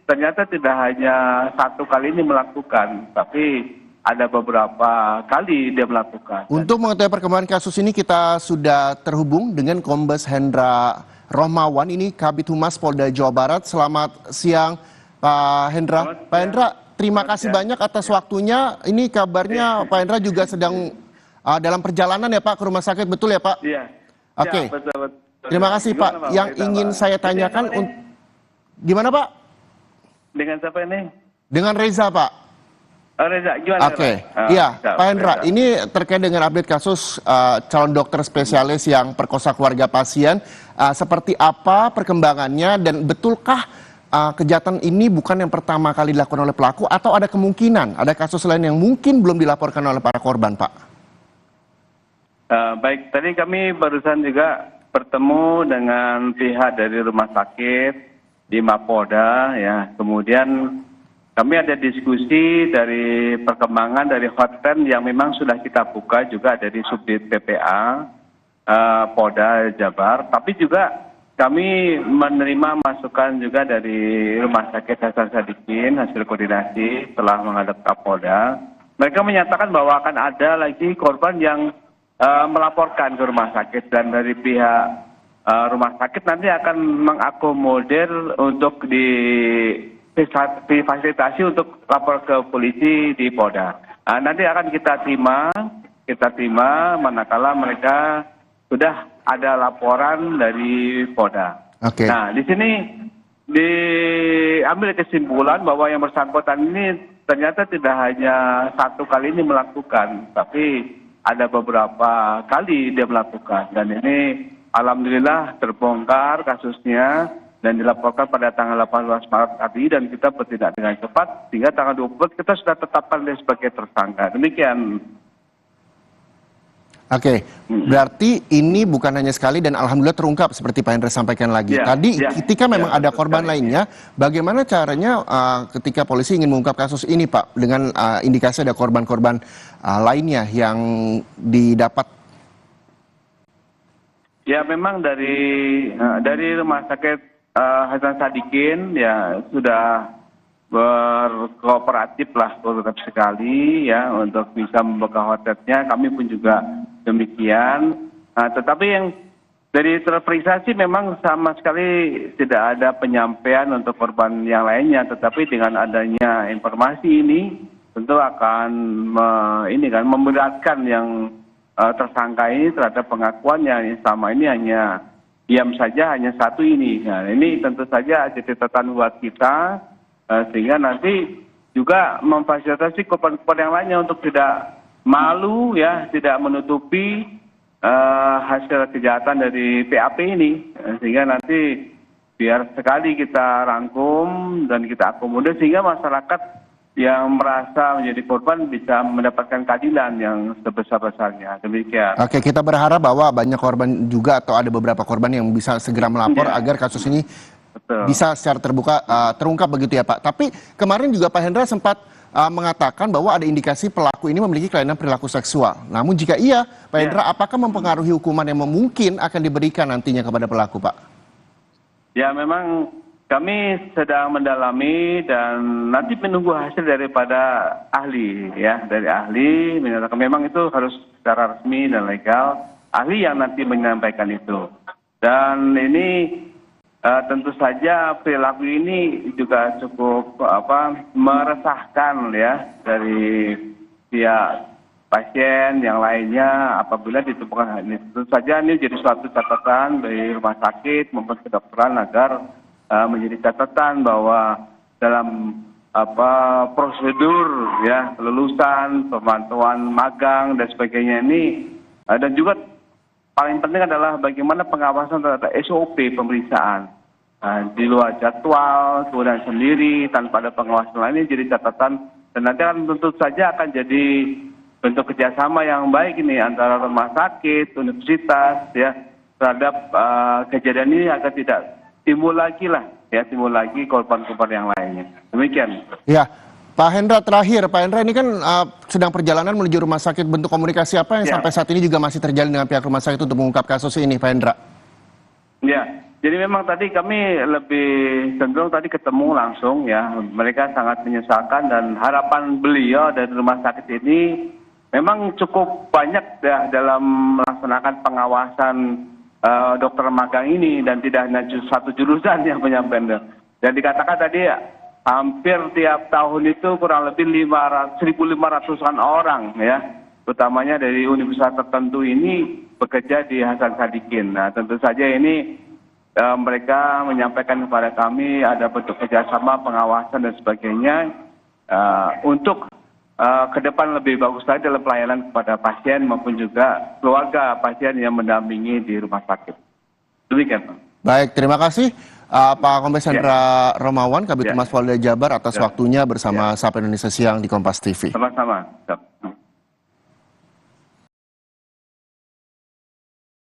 ternyata tidak hanya satu kali ini melakukan, tapi ada beberapa kali dia melakukan. Untuk mengetahui perkembangan kasus ini kita sudah terhubung dengan Kombes Hendra Rohmawan, ini Kabid Humas Polda Jawa Barat. Selamat siang Pak Hendra. Pak Hendra, terima kasih banyak atas waktunya. Ini kabarnya Pak Hendra juga sedang dalam perjalanan ya Pak ke rumah sakit, betul ya Pak? Iya. Oke. Ya, betul. Terima kasih Pak. Yang ingin saya tanyakan, gimana Pak? Dengan siapa ini? Dengan Reza Pak. Reza, gimana? Oke, iya Pak Hendra, ini terkait dengan update kasus calon dokter spesialis yang perkosa keluarga pasien. Seperti apa perkembangannya dan betulkah kejahatan ini bukan yang pertama kali dilakukan oleh pelaku atau ada kemungkinan ada kasus lain yang mungkin belum dilaporkan oleh para korban Pak? Baik, tadi kami barusan juga bertemu dengan pihak dari rumah sakit di Mapolda ya. Kemudian kami ada diskusi dari perkembangan dari hotline yang memang sudah kita buka juga dari Subdit PPA Polda Jabar, tapi juga kami menerima masukan juga dari Rumah Sakit Hasan Sadikin hasil koordinasi setelah menghadap Kapolda. Mereka menyatakan bahwa akan ada lagi korban yang melaporkan ke rumah sakit dan dari pihak rumah sakit nanti akan mengakomodir untuk difasilitasi untuk lapor ke polisi di Polda. Nanti akan kita terima manakala mereka sudah ada laporan dari Polda. Oke. Nah, di sini diambil kesimpulan bahwa yang bersangkutan ini ternyata tidak hanya satu kali ini melakukan, tapi ada beberapa kali dia melakukan. Dan ini alhamdulillah terbongkar kasusnya dan dilaporkan pada tanggal 18 Maret tadi dan kita bertindak dengan cepat sehingga tanggal 20 kita sudah tetapkan dia sebagai tersangka. Demikian. Oke, berarti ini bukan hanya sekali dan alhamdulillah terungkap seperti Pak Hendra sampaikan lagi. Tadi ketika memang ada korban lainnya, bagaimana caranya ketika polisi ingin mengungkap kasus ini Pak dengan indikasi ada korban-korban lainnya yang didapat? Ya memang dari Rumah Sakit Hasan Sadikin ya sudah berkooperatif sekali ya untuk bisa membuka hotelnya. Kami pun juga demikian. Tetapi yang dari terperiksa sih memang sama sekali tidak ada penyampaian untuk korban yang lainnya. Tetapi dengan adanya informasi ini tentu akan memberatkan yang tersangka ini terhadap pengakuannya. Selama ini hanya diam saja, hanya satu ini. Nah, ini tentu saja jadi catatan buat kita sehingga nanti juga memfasilitasi korban-korban yang lainnya untuk tidak malu ya, tidak menutupi hasil kejahatan dari PAP ini, sehingga nanti biar sekali kita rangkum dan kita akomodir sehingga masyarakat yang merasa menjadi korban bisa mendapatkan keadilan yang sebesar-besarnya. Demikian. Oke, kita berharap bahwa banyak korban juga atau ada beberapa korban yang bisa segera melapor agar kasus ini bisa secara terbuka terungkap begitu ya Pak. Tapi kemarin juga Pak Hendra sempat mengatakan bahwa ada indikasi pelaku ini memiliki kelainan perilaku seksual. Namun jika iya, Pak Hendra, apakah mempengaruhi hukuman yang mungkin akan diberikan nantinya kepada pelaku Pak? Ya memang kami sedang mendalami dan nanti menunggu hasil daripada ahli ya, dari ahli menyatakan memang itu harus secara resmi dan legal, ahli yang nanti menyampaikan itu. Dan ini tentu saja perilaku ini juga cukup meresahkan ya dari pihak pasien yang lainnya apabila ditemukan hal ini. Tentu saja ini jadi suatu catatan dari rumah sakit maupun kedokteran agar menjadi catatan bahwa dalam prosedur ya kelulusan, pemantauan magang dan sebagainya ini dan juga paling penting adalah bagaimana pengawasan terhadap SOP pemeriksaan. Di luar jadwal, kemudian sendiri, tanpa ada pengawasan lainnya jadi catatan. Dan nanti akan tentu saja akan jadi bentuk kerjasama yang baik ini antara rumah sakit, universitas, ya terhadap kejadian ini agar tidak timbul lagi korban-korban yang lainnya. Demikian. Ya. Pak Hendra, terakhir, Pak Hendra ini kan sedang perjalanan menuju rumah sakit. Bentuk komunikasi apa yang sampai saat ini juga masih terjalin dengan pihak rumah sakit untuk mengungkap kasus ini, Pak Hendra? Ya, Jadi memang tadi kami lebih cenderung tadi ketemu langsung ya. Mereka sangat menyesalkan dan harapan beliau dari rumah sakit ini memang cukup banyak ya dalam melaksanakan pengawasan dokter magang ini dan tidak hanya satu jurusan yang penyampaian. Dan dikatakan tadi hampir tiap tahun itu kurang lebih 1.500-an orang ya, utamanya dari universitas tertentu ini bekerja di Hasan Sadikin. Nah tentu saja ini mereka menyampaikan kepada kami ada bentuk kerjasama, pengawasan dan sebagainya untuk ke depan lebih bagus lagi dalam pelayanan kepada pasien maupun juga keluarga pasien yang mendampingi di rumah sakit. Demikian, Pak. Baik, terima kasih Pak Kombes Hendra Romawan, Kabid Humas Polda Jabar atas waktunya bersama Sapa Indonesia Siang di Kompas TV. Sama-sama.